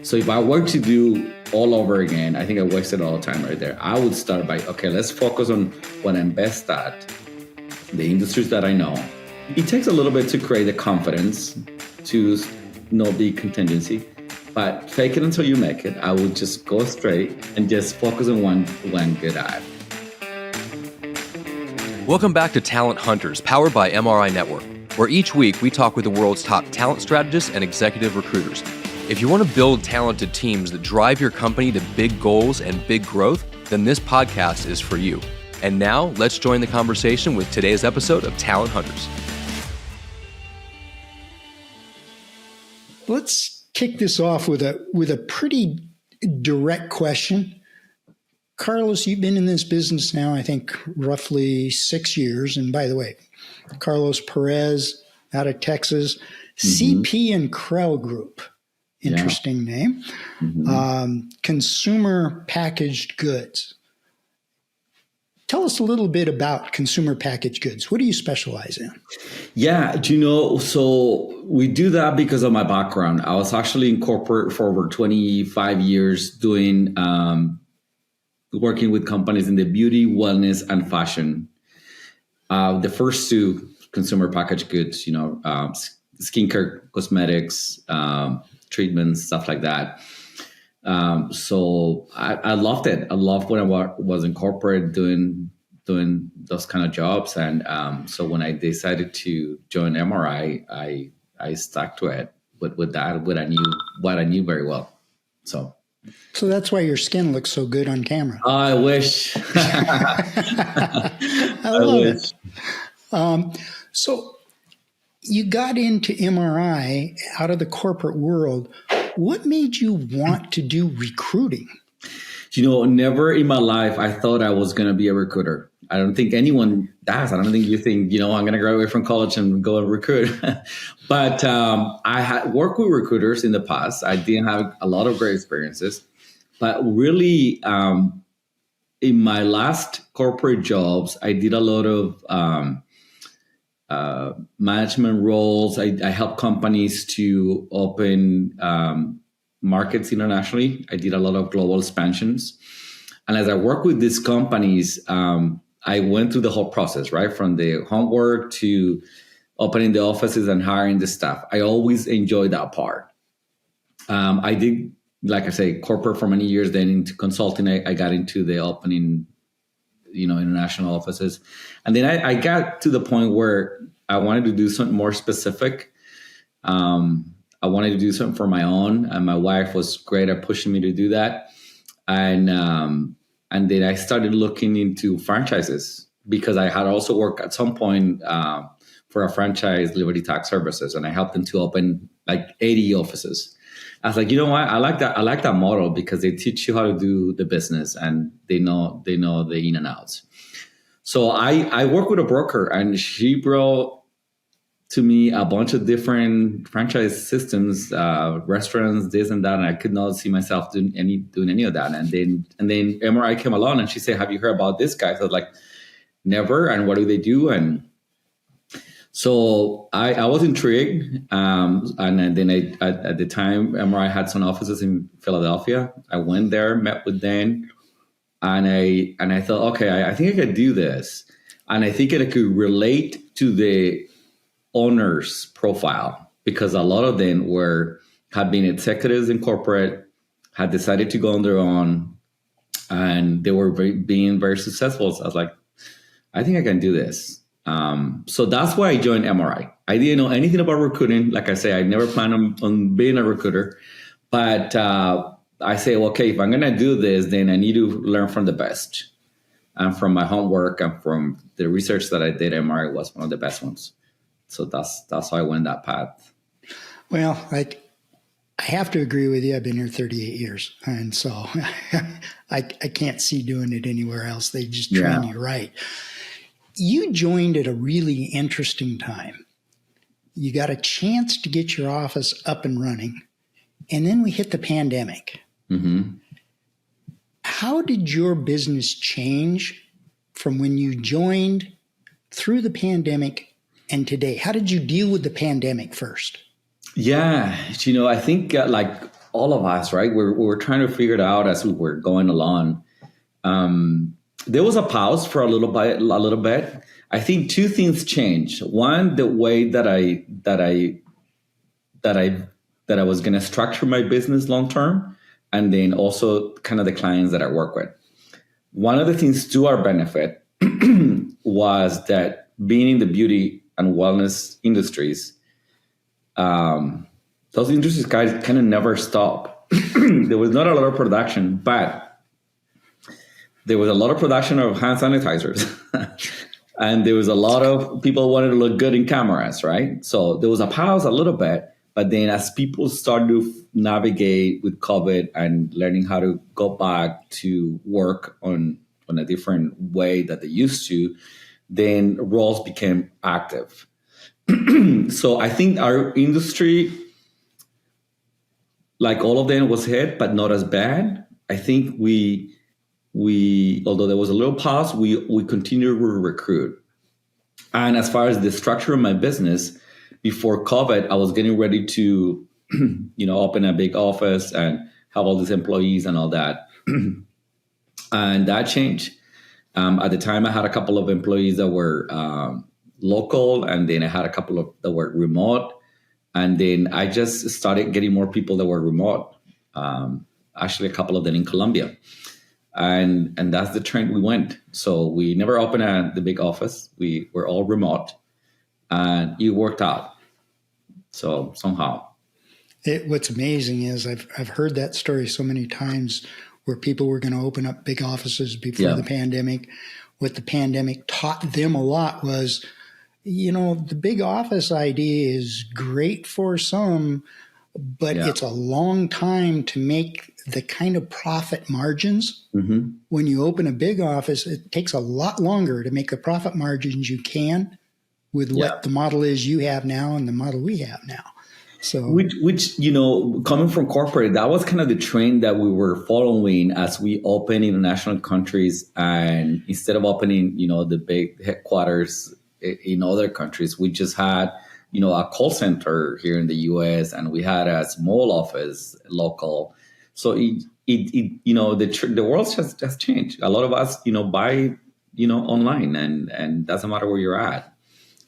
So if I were to do all over again, I think I wasted all the time right there. I would start by, okay, let's focus on what I'm best at, the industries that I know. It takes a little bit to create the confidence to not be contingency, but fake it until you make it. I would just go straight and just focus on one good eye. Welcome back to Talent Hunters, powered by MRINetwork, where each week we talk with the world's top talent strategists and executive recruiters. If you want to build talented teams that drive your company to big goals and big growth, then this podcast is for you. And now, let's join the conversation with today's episode of Talent Hunters. Let's kick this off with a pretty direct question. Carlos, you've been in this business now, I think, roughly 6 years. And by the way, Carlos Perez out of Texas, CP and KRELL Group. Interesting name. Consumer packaged goods. Tell us a little bit about consumer packaged goods. What do you specialize in? Yeah, so we do that because of my background. I was actually in corporate for over 25 years doing working with companies in the beauty, wellness, and fashion. The first two, consumer packaged goods, skincare, cosmetics, treatments, stuff like that. So I loved it. I loved when I was in corporate doing those kind of jobs. And so when I decided to join MRI, I stuck to it with what I knew very well. So that's why your skin looks so good on camera. I wish. I love it. So you got into MRI out of the corporate world. What made you want to do recruiting? Never in my life I thought I was going to be a recruiter. I don't think anyone does. I don't think you think, I'm going to graduate from college and go and recruit. But I had worked with recruiters in the past. I didn't have a lot of great experiences. But really, in my last corporate jobs, I did a lot of management roles. I helped companies to open markets internationally. I did a lot of global expansions. And as I worked with these companies, I went through the whole process, right? From the homework to opening the offices and hiring the staff. I always enjoyed that part. I did, like I say, corporate for many years. Then into consulting, I got into the opening, international offices. And then I got to the point where I wanted to do something more specific. I wanted to do something for my own. And my wife was great at pushing me to do that. And then I started looking into franchises because I had also worked at some point for a franchise, Liberty Tax Services, and I helped them to open like 80 offices. I was like, you know what? I like that. I like that model because they teach you how to do the business and they know the in and outs. So I work with a broker and she brought to me a bunch of different franchise systems, restaurants, this and that, and I could not see myself doing any of that. And then MRI came along and she said, "Have you heard about this guy?" So I was like, "Never." And what do they do? And so I was intrigued. And then at the time, MRI had some offices in Philadelphia. I went there, met with Dan, and I thought, okay, I think I could do this, and I think it could relate to the owner's profile because a lot of them had been executives in corporate, had decided to go on their own, and they were being very successful. So I was like, I think I can do this. So that's why I joined MRI. I didn't know anything about recruiting. Like I say, I never planned on being a recruiter, but I say, okay, if I'm going to do this, then I need to learn from the best. And from my homework and from the research that I did, MRI was one of the best ones. So that's how I went that path. Well, I have to agree with you. I've been here 38 years. And so I can't see doing it anywhere else. They just train you right. You joined at a really interesting time. You got a chance to get your office up and running. And then we hit the pandemic. Mm-hmm. How did your business change from when you joined through the pandemic and today? How did you deal with the pandemic first? Yeah, I think like all of us, right? We're trying to figure it out as we were going along. There was a pause for a little bit. I think two things changed. One, the way that I was going to structure my business long term, and then also kind of the clients that I work with. One of the things to our benefit was that being in the beauty and wellness industries, those industries guys kind of never stop. There was not a lot of production, but there was a lot of production of hand sanitizers. And there was a lot of people wanted to look good in cameras, right? So there was a pause a little bit, but then as people started to navigate with COVID and learning how to go back to work on a different way that they used to, then roles became active. So I think our industry, like all of them, was hit, but not as bad. I think we although there was a little pause, we continued to recruit. And as far as the structure of my business, before COVID, I was getting ready to, open a big office and have all these employees and all that. And that changed. At the time, I had a couple of employees that were local, and then I had a couple of that were remote. And then I just started getting more people that were remote. Actually, a couple of them in Colombia. And that's the trend we went. So we never opened the big office. We were all remote, and it worked out. So somehow. What's amazing is I've heard that story so many times where people were going to open up big offices before the pandemic. What the pandemic taught them a lot was, the big office idea is great for some, but it's a long time to make the kind of profit margins. Mm-hmm. When you open a big office, it takes a lot longer to make the profit margins you can with what the model is you have now and the model we have now. So, which coming from corporate, that was kind of the trend that we were following as we open international countries, and instead of opening, the big headquarters in other countries, we just had, a call center here in the U.S. and we had a small office local. So the world has changed. A lot of us, buy, online, and doesn't matter where you're at.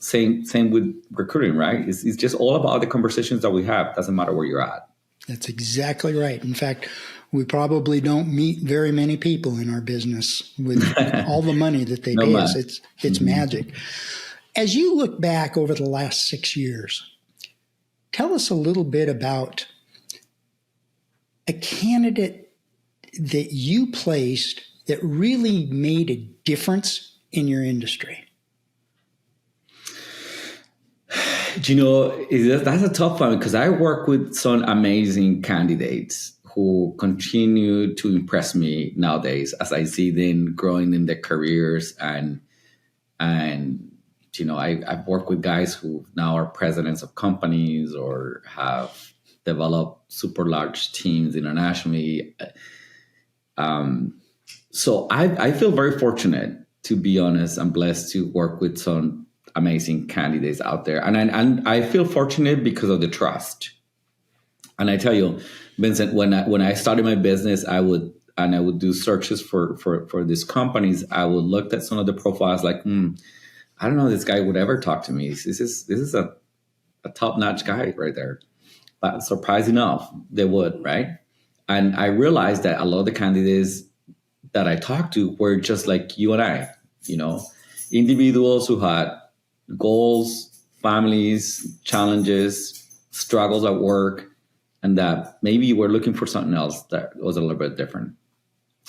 Same with recruiting, right? It's just all about the conversations that we have. Doesn't matter where you're at. That's exactly right. In fact, we probably don't meet very many people in our business with all the money that they pay us. It's magic. As you look back over the last 6 years, tell us a little bit about a candidate that you placed that really made a difference in your industry. That's a tough one because I work with some amazing candidates who continue to impress me nowadays as I see them growing in their careers. And I've worked with guys who now are presidents of companies or have developed super large teams internationally. So I feel very fortunate, to be honest. I'm blessed to work with some amazing candidates out there. And I feel fortunate because of the trust. And I tell you, Vincent, when I started my business, I would do searches for these companies. I would look at some of the profiles like, I don't know if this guy would ever talk to me. This is a top-notch guy right there. But surprising enough, they would, right? And I realized that a lot of the candidates that I talked to were just like you and I, individuals who had goals, families, challenges, struggles at work, and that maybe we're looking for something else that was a little bit different.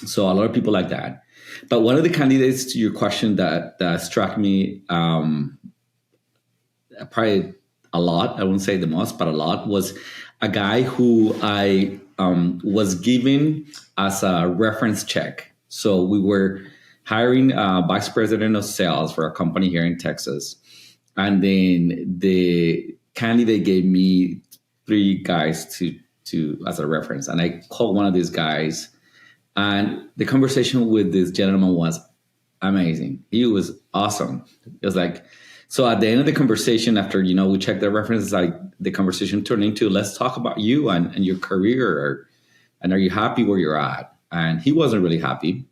So a lot of people like that. But one of the candidates to your question that struck me probably a lot, I wouldn't say the most, but a lot, was a guy who I was given as a reference check. So we were hiring a vice president of sales for a company here in Texas. And then the candidate gave me 3 guys to as a reference. And I called one of these guys, and the conversation with this gentleman was amazing. He was awesome. It was like, So at the end of the conversation, after, we checked the references, the conversation turned into, let's talk about you and your career, and are you happy where you're at? And he wasn't really happy.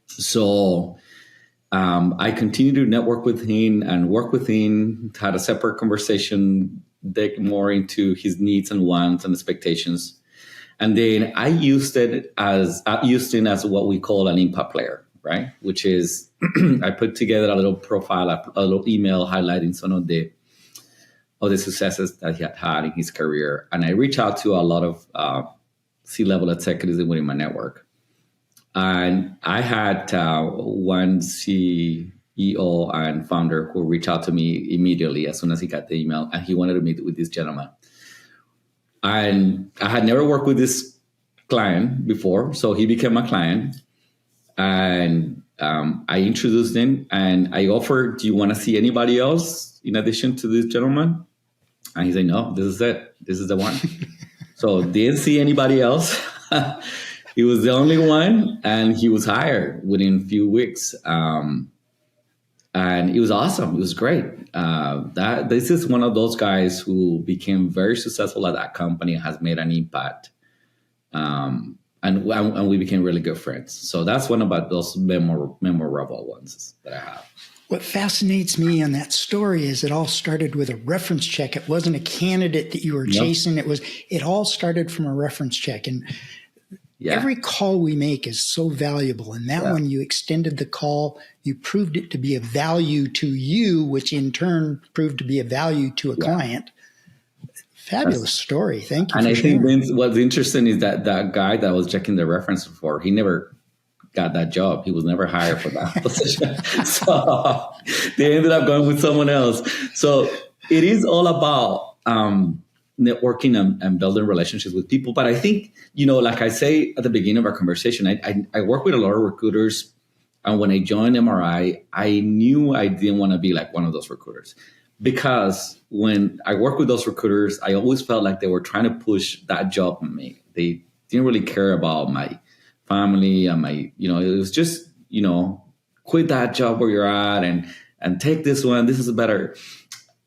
So I continued to network with him and work with him, had a separate conversation, dig more into his needs and wants and expectations. And then I used him as what we call an impact player, right? Which is I put together a little profile, a little email highlighting some of the successes that he had had in his career. And I reached out to a lot of C-level executives within my network. And I had one CEO and founder who reached out to me immediately as soon as he got the email, and he wanted to meet with this gentleman. And I had never worked with this client before, so he became my client. And I introduced him, and I offered, do you want to see anybody else in addition to this gentleman? And he said, no, this is it. This is the one. So didn't see anybody else. He was the only one, and he was hired within a few weeks. And it was awesome. It was great. This is one of those guys who became very successful at that company and has made an impact. And we became really good friends. So that's one about those memorable ones that I have. What fascinates me on that story is it all started with a reference check. It wasn't a candidate that you were chasing. It all started from a reference check. And every call we make is so valuable. And that one, you extended the call, you proved it to be of value to you, which in turn proved to be of value to a client. Fabulous story. Thank you. And for I sharing. think what's interesting is that guy that I was checking the reference for, he never got that job. He was never hired for that position. So they ended up going with someone else. So it is all about networking and building relationships with people. But I think, like I say at the beginning of our conversation, I work with a lot of recruiters. And when I joined MRI, I knew I didn't want to be like one of those recruiters. Because when I work with those recruiters, I always felt like they were trying to push that job on me. They didn't really care about my family and my, it was just, quit that job where you're at and take this one. This is better.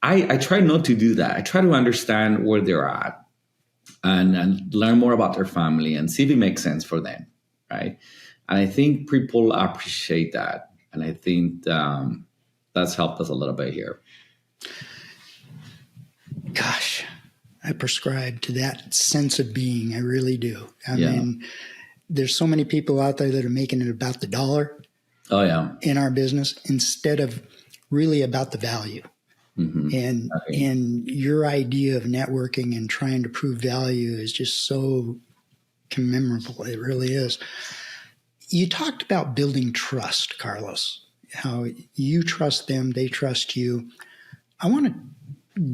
I try not to do that. I try to understand where they're at and learn more about their family and see if it makes sense for them, right? And I think people appreciate that. And I think that's helped us a little bit here. Gosh, I prescribe to that sense of being. I really do. I mean, there's so many people out there that are making it about the dollar in our business instead of really about the value. Mm-hmm. And your idea of networking and trying to prove value is just so commemorable. It really is. You talked about building trust, Carlos, how you trust them, they trust you. I want to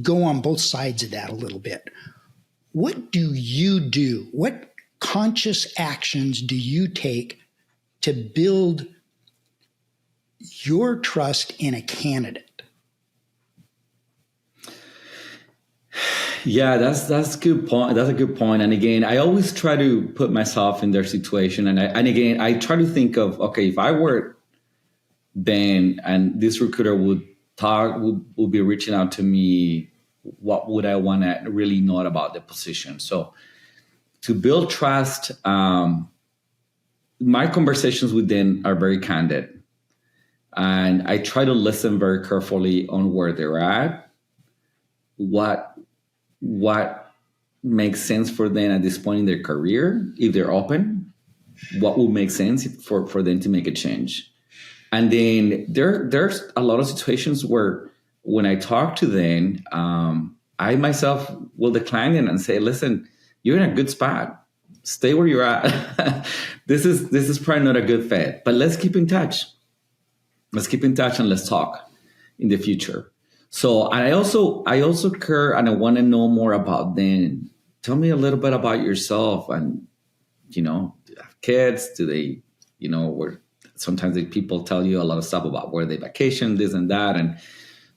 go on both sides of that a little bit. What do you do? What conscious actions do you take to build your trust in a candidate? Yeah, that's a good point. That's a good point. And again, I always try to put myself in their situation. And again, I try to think of, okay, if I were Ben and this recruiter would be reaching out to me, what would I want to really know about the position? So to build trust, my conversations with them are very candid. And I try to listen very carefully on where they're at, what makes sense for them at this point in their career, if they're open, what would make sense for them to make a change. And then there's a lot of situations where when I talk to them, I myself will decline it and say, listen, you're in a good spot. Stay where you're at. This is probably not a good fit, but let's keep in touch. Let's keep in touch and let's talk in the future. So I also care and I want to know more about them. Tell me a little bit about yourself and, do you have kids? Do they, where sometimes people tell you a lot of stuff about where they vacation, this and that. And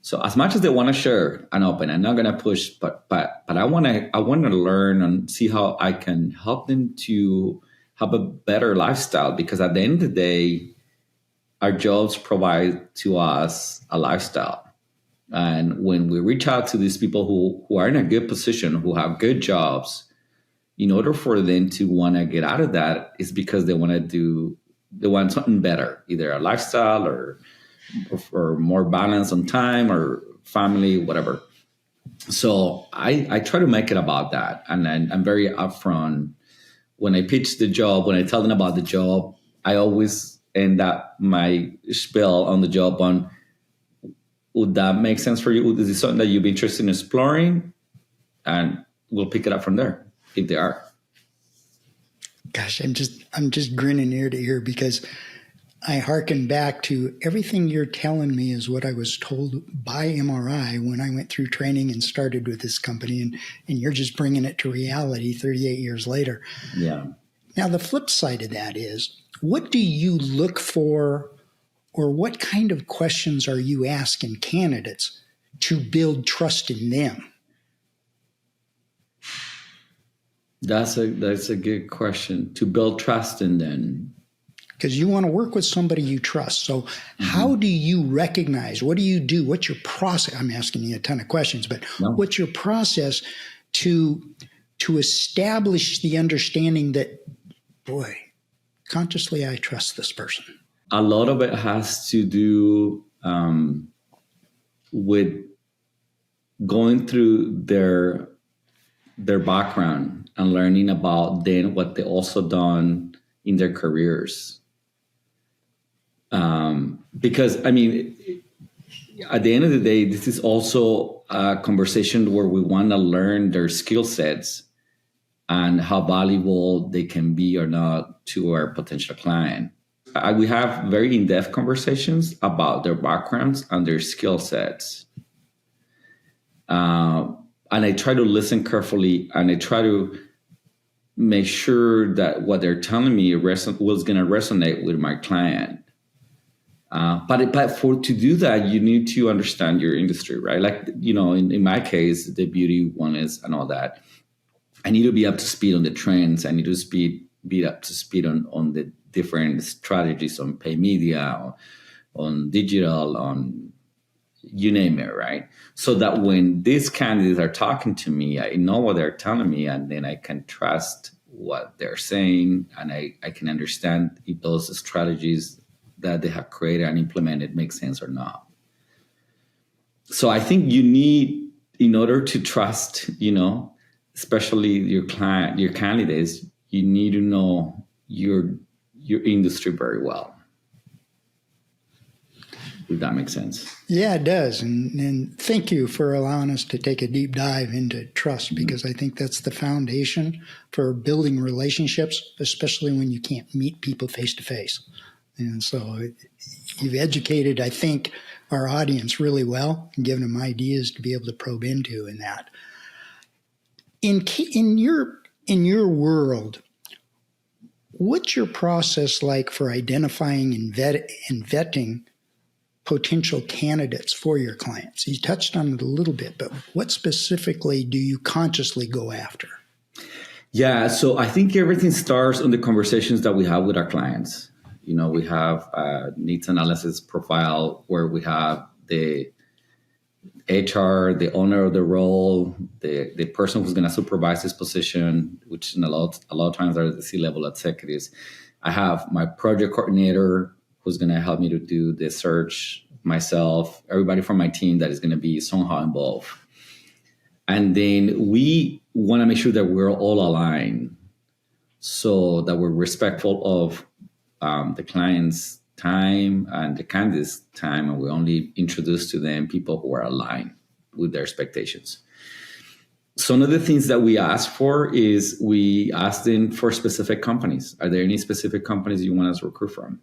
so as much as they want to share and open, I'm not going to push, but I want to learn and see how I can help them to have a better lifestyle, because at the end of the day, our jobs provide to us a lifestyle. And when we reach out to these people who are in a good position, who have good jobs, in order for them to want to get out of that, is because they want something better, either a lifestyle or more balance on time or family, whatever. So I try to make it about that. And I'm very upfront. When I pitch the job, when I tell them about the job, I always end up my spiel on the job on, would that make sense for you? Is this something that you'd be interested in exploring? And we'll pick it up from there if they are. Gosh, I'm just grinning ear to ear because I hearken back to everything you're telling me is what I was told by MRI when I went through training and started with this company, and you're just bringing it to reality 38 years later. Yeah. Now, the flip side of that is, what do you look for, or what kind of questions are you asking candidates to build trust in them? That's a good question. To build trust in them. Because you want to work with somebody you trust. So how do you recognize? What do you do? What's your process? I'm asking you a ton of questions, but what's your process to establish the understanding that, boy, consciously I trust this person? A lot of it has to do with going through their background and learning about then what they also done in their careers. Because, I mean, at the end of the day, this is also a conversation where we want to learn their skill sets and how valuable they can be or not to our potential client. We have very in-depth conversations about their backgrounds and their skill sets. And I try to listen carefully, and I try to make sure that what they're telling me was going to resonate with my client. But to do that, you need to understand your industry, right? Like, in my case, the beauty one is and all that. I need to be up to speed on the trends. I need to be up to speed on the different strategies on paid media, on digital, on you name it, right? So that when these candidates are talking to me, I know what they're telling me, and then I can trust what they're saying, and I can understand if those strategies that they have created and implemented make sense or not. So I think you need, in order to trust, especially your client, your candidates, you need to know your industry very well. If that makes sense. Yeah, it does. And thank you for allowing us to take a deep dive into trust, because I think that's the foundation for building relationships, especially when you can't meet people face to face. And so you've educated, I think, our audience really well and given them ideas to be able to probe into in that. In your world, what's your process like for identifying and vetting potential candidates for your clients? You touched on it a little bit, but what specifically do you consciously go after? Yeah, so I think everything starts on the conversations that we have with our clients. We have a needs analysis profile where we have the HR, the owner of the role, the person who's going to supervise this position, which in a lot of times are the C-level executives. I have my project coordinator who's going to help me to do the search, myself, everybody from my team that is going to be somehow involved. And then we want to make sure that we're all aligned so that we're respectful of the client's time and the candidate's time, and we only introduce to them people who are aligned with their expectations. Some of the things that we ask for is we ask them for specific companies. Are there any specific companies you want us to recruit from?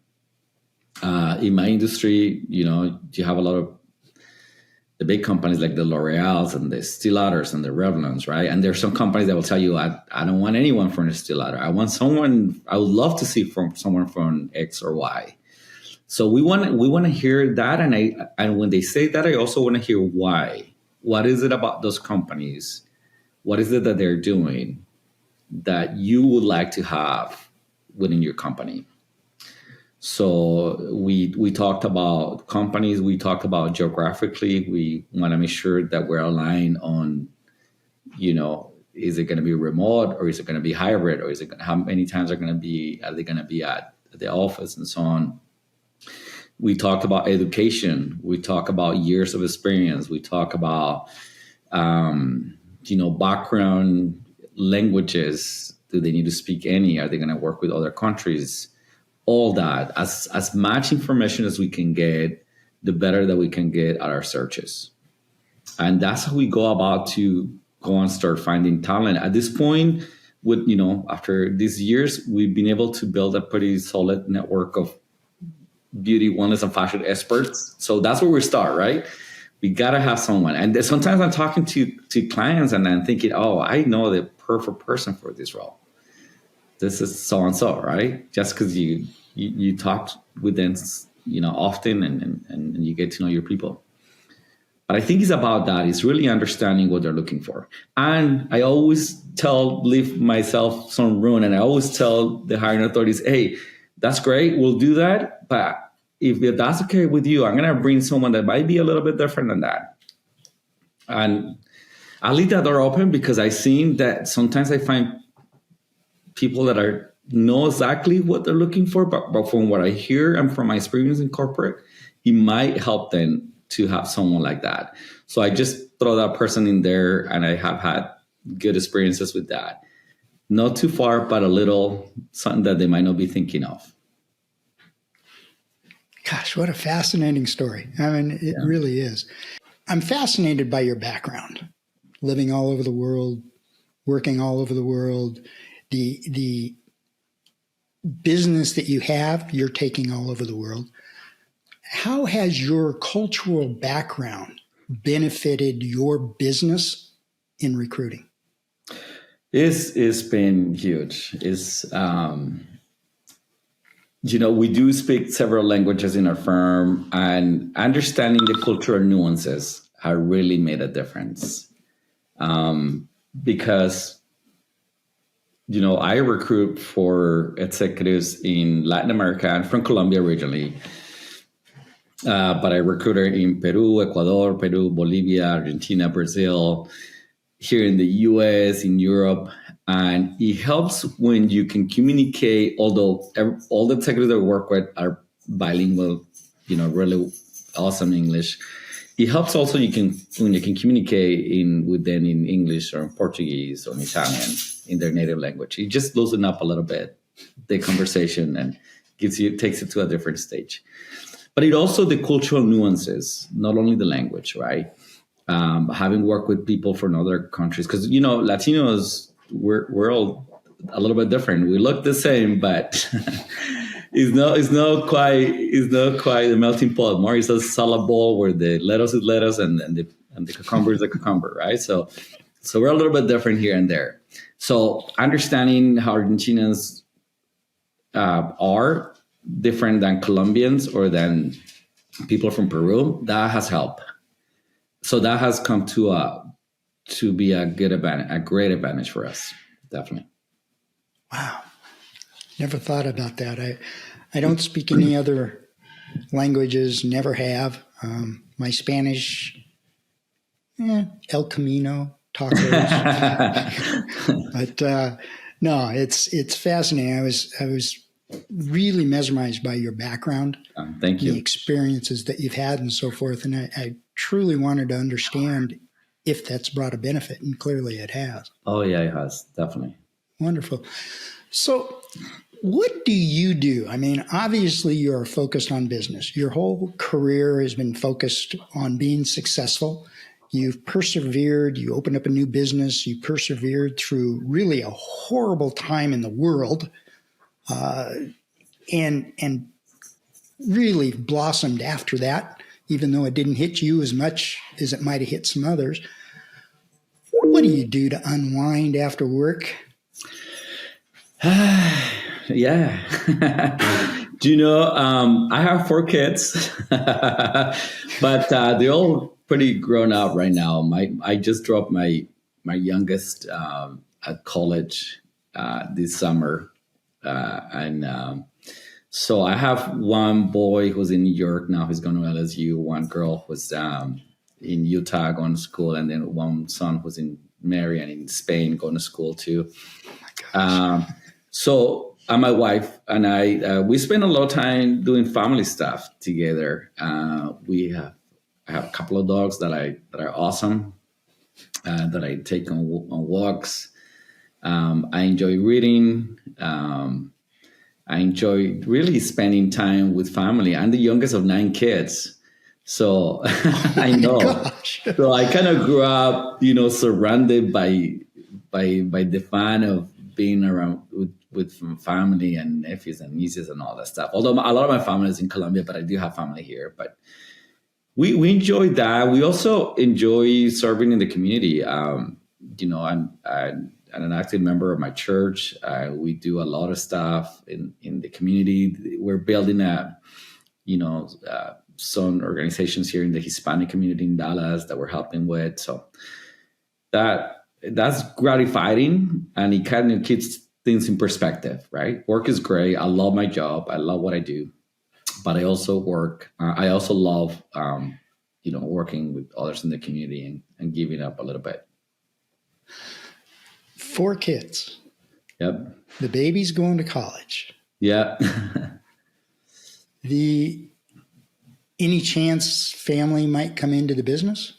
In my industry, you have a lot of the big companies like the L'Oreals and the Steel Ladders and the Revlons, right? And there's some companies that will tell you, I don't want anyone from the Steel Ladder. I would love to see someone from X or Y. So we want to hear that, and when they say that, I also want to hear why. What is it about those companies? What is it that they're doing that you would like to have within your company? So we talked about companies, we talked about geographically. We want to make sure that we're aligned on, is it going to be remote or is it going to be hybrid, or is it how many times are they going to be at the office and so on. We talked about education. We talk about years of experience. We talk about, background, languages. Do they need to speak any? Are they going to work with other countries? All that. As much information as we can get, the better that we can get at our searches. And that's how we go about to go and start finding talent. At this point, after these years, we've been able to build a pretty solid network of beauty, wellness, and fashion experts. So that's where we start, right? We got to have someone. And sometimes I'm talking to clients and I'm thinking, oh, I know the perfect person for this role. This is so-and-so, right? Just because you talk with them, often and you get to know your people. But I think it's about that. It's really understanding what they're looking for. And I always leave myself some room, and I always tell the hiring authorities, hey, that's great, we'll do that. But if that's okay with you, I'm going to bring someone that might be a little bit different than that. And I leave that door open because I've seen that sometimes I find people that know exactly what they're looking for, but from what I hear and from my experience in corporate, it might help them to have someone like that. So I just throw that person in there, and I have had good experiences with that. Not too far, but a little something that they might not be thinking of. Gosh, what a fascinating story. I mean, it really is. I'm fascinated by your background, living all over the world, working all over the world. The business that you have, you're taking all over the world. How has your cultural background benefited your business in recruiting? It's been huge. We do speak several languages in our firm, and understanding the cultural nuances have really made a difference. Because I recruit for executives in Latin America. I'm from Colombia originally, but I recruited in Peru, Ecuador, Bolivia, Argentina, Brazil, here in the US, in Europe. And it helps when you can communicate, although all the executives that we work with are bilingual, really awesome English. It helps also when you can communicate with them in English or in Portuguese or in Italian in their native language. It just loosens up a little bit the conversation and takes it to a different stage. But it also the cultural nuances, not only the language, right? Having worked with people from other countries, because Latinos, we're all a little bit different. We look the same, but it's not quite the melting pot. More is a salad bowl where the lettuce is lettuce and the cucumber is a cucumber, right? So we're a little bit different here and there. So understanding how Argentinians are different than Colombians or than people from Peru, that has helped. So that has come to be a great advantage for us, definitely. Wow. Never thought about that. I don't speak any other languages, never have. My Spanish, El Camino, tacos. But no, it's fascinating. I was really mesmerized by your background. Thank you. The experiences that you've had and so forth. And I truly wanted to understand if that's brought a benefit, and clearly it has. Oh, yeah, it has, definitely. Wonderful. So what do you do? I mean, obviously you're focused on business. Your whole career has been focused on being successful. You've persevered. You opened up a new business. You persevered through really a horrible time in the world, and really blossomed after that, even though it didn't hit you as much as it might have hit some others. What do you do to unwind after work? Yeah. I have 4 kids, but they're all pretty grown up right now. I just dropped my youngest at college this summer, and So I have one boy who's in New York now. He's going to LSU. One girl who's in Utah going to school, and then one son who's in Marion in Spain going to school too. So and my wife and I, we spend a lot of time doing family stuff together. I have a couple of dogs that are awesome, that I take on walks. I enjoy reading. I enjoy really spending time with family. I'm the youngest of 9 kids. So I know. Gosh. So I kind of grew up, surrounded by the fun of being around with family and nephews and nieces and all that stuff. Although a lot of my family is in Colombia, but I do have family here. But we enjoy that. We also enjoy serving in the community. I'm an active member of my church. We do a lot of stuff in the community. We're building some organizations here in the Hispanic community in Dallas that we're helping with. So that's gratifying, and it kind of keeps things in perspective, right? Work is great. I love my job. I love what I do, but I also work. I also love, working with others in the community and giving up a little bit. 4 kids. Yep. The baby's going to college. Yeah. Any chance family might come into the business?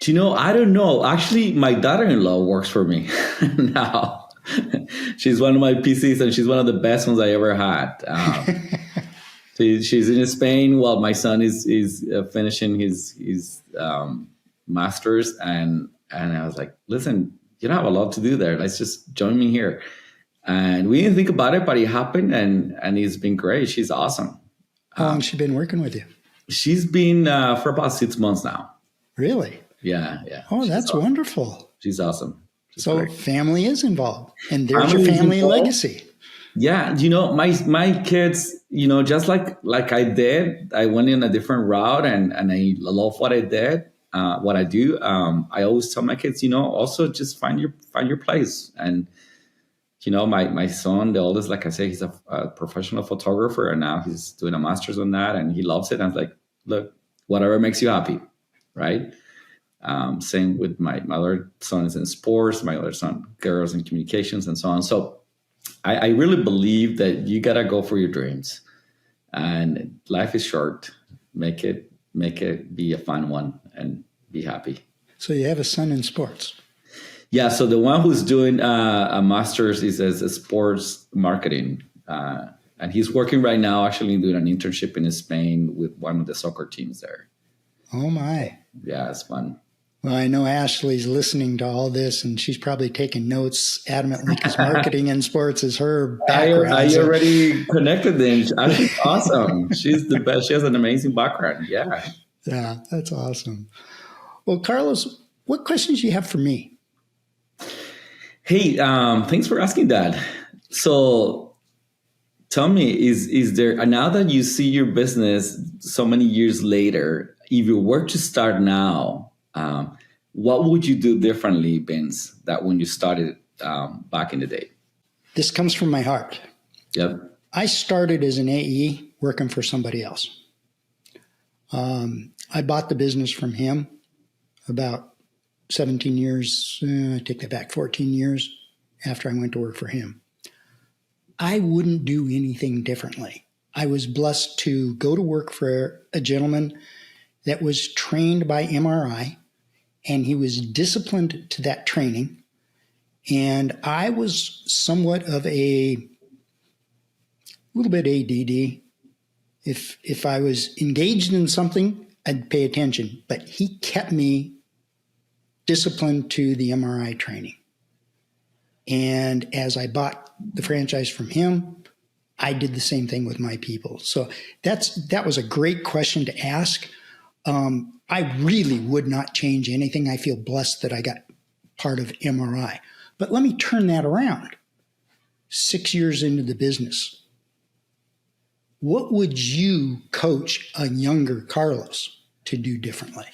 I don't know. Actually, my daughter-in-law works for me now. She's one of my PCs, and she's one of the best ones I ever had. She's in Spain while my son is finishing his master's, and I was like, listen, you don't have a lot to do there. Let's just join me here. And we didn't think about it, but it happened, and it's been great. She's awesome. How long has she been working with you? She's been for about 6 months now. Really? Yeah. Oh, that's awesome. Wonderful. She's awesome. She's so great. Family is involved, and there's your family legacy. Yeah, my kids, just like I did, I went in a different route, and I love what I did, what I do. I always tell my kids, also just find your place. And my son, the oldest, like I say, he's a professional photographer, and now he's doing a master's on that, and he loves it. And I was like, look, whatever makes you happy, right? Same with my other son is in sports, my other son, girls in communications, and so on. So I really believe that you gotta go for your dreams, and life is short. Make it be a fun one, and be happy. So you have a son in sports. Yeah, so the one who's doing a master's is as a sports marketing, and he's working right now, actually doing an internship in Spain with one of the soccer teams there. Oh my! Yeah, it's fun. Well, I know Ashley's listening to all this, and she's probably taking notes adamantly because marketing and sports is her background. I already connected them. She's awesome. She's the best. She has an amazing background. Yeah. Yeah, that's awesome. Well, Carlos, what questions do you have for me? Hey, thanks for asking that. So tell me, is there, now that you see your business so many years later, if you were to start now, what would you do differently, Vince, that when you started back in the day? This comes from my heart. Yep. I started as an AE working for somebody else. I bought the business from him about 17 years, I take that back, 14 years after I went to work for him. I wouldn't do anything differently. I was blessed to go to work for a gentleman that was trained by MRI, and he was disciplined to that training. And I was somewhat of a little bit ADD. If I was engaged in something, I'd pay attention. But he kept me disciplined to the MRI training. And as I bought the franchise from him, I did the same thing with my people. So that was a great question to ask. I really would not change anything. I feel blessed that I got part of MRI. But let me turn that around. 6 years into the business, what would you coach a younger Carlos to do differently?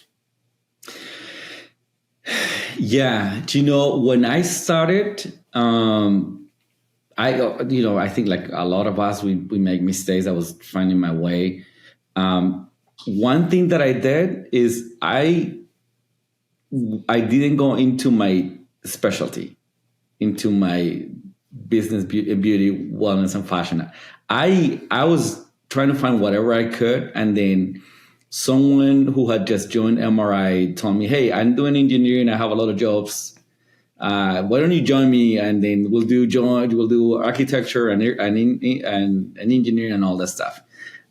Yeah, when I started, I I think like a lot of us, we make mistakes. I was finding my way. One thing that I did is I didn't go into my specialty, into my business, beauty, wellness, and fashion. I was trying to find whatever I could, and then someone who had just joined MRI told me, "Hey, I'm doing engineering. I have a lot of jobs. Why don't you join me? And then we'll do architecture and engineering and all that stuff."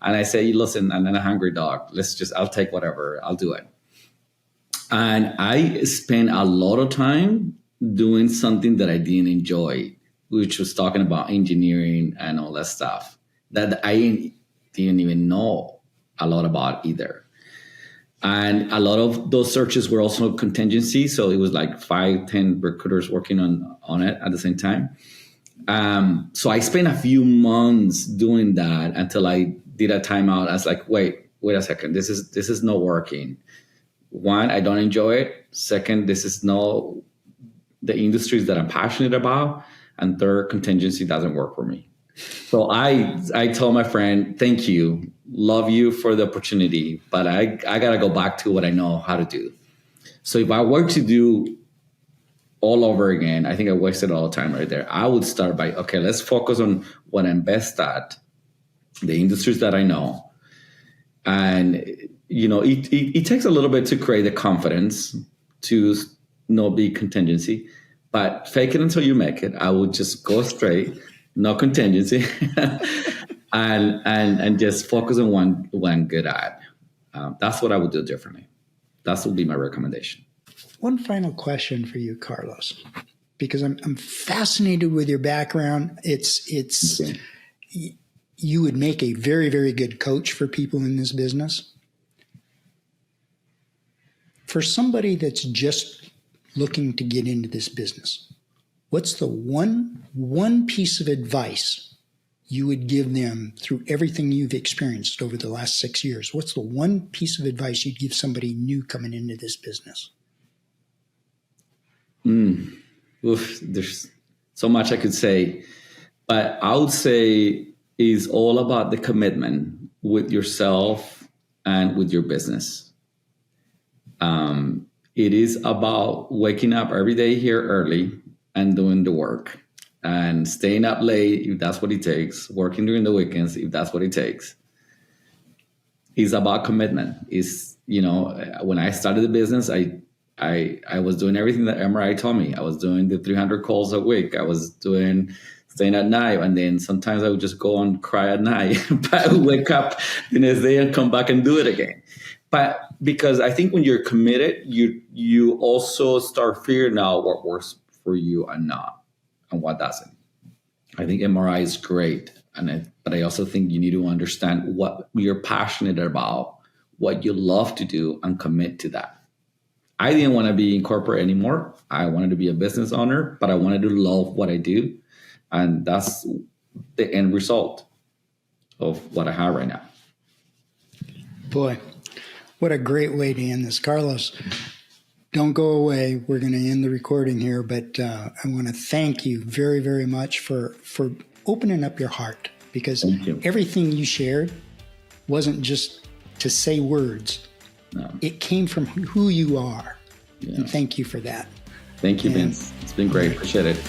And I say, "Listen, I'm a hungry dog. I'll take whatever. I'll do it." And I spent a lot of time doing something that I didn't enjoy, which was talking about engineering and all that stuff that I didn't even know a lot about either. And a lot of those searches were also contingency. So it was like 5-10 recruiters working on it at the same time. So I spent a few months doing that until I did a timeout. I was like, wait a second. This is not working. One, I don't enjoy it. Second, this is not the industries that I'm passionate about. And third, contingency doesn't work for me. So I told my friend, thank you, love you for the opportunity, but I got to go back to what I know how to do. So if I were to do all over again, I think I wasted all the time right there. I would start by, okay, let's focus on what I'm best at, the industries that I know. And, it takes a little bit to create the confidence to not be contingency, but fake it until you make it. I would just go straight, no contingency, and just focus on one I'm good at. That's what I would do differently. That would be my recommendation. One final question for you, Carlos, because I'm fascinated with your background. It's okay. You would make a very, very good coach for people in this business. For somebody that's just looking to get into this business, what's the one piece of advice you would give them through everything you've experienced over the last 6 years? What's the one piece of advice you'd give somebody new coming into this business? There's so much I could say, but I would say is all about the commitment with yourself and with your business. It is about waking up every day here early and doing the work and staying up late if that's what it takes, working during the weekends if that's what it takes. It's about commitment. When I started the business, I was doing everything that MRI told me. I was doing the 300 calls a week. I was staying at night, and then sometimes I would just go and cry at night. But I would wake up the next day and come back and do it again. But because I think when you're committed, you also start figuring out what works for you and not, and what doesn't. I think MRI is great, but I also think you need to understand what you're passionate about, what you love to do, and commit to that. I didn't want to be in corporate anymore. I wanted to be a business owner, but I wanted to love what I do. And that's the end result of what I have right now. Boy, what a great way to end this. Carlos, don't go away. We're going to end the recording here, but I want to thank you very, very much for opening up your heart, because everything you shared wasn't just to say words. No. It came from who you are. Yeah. And thank you for that. Thank you, Vince. It's been great. Appreciate it.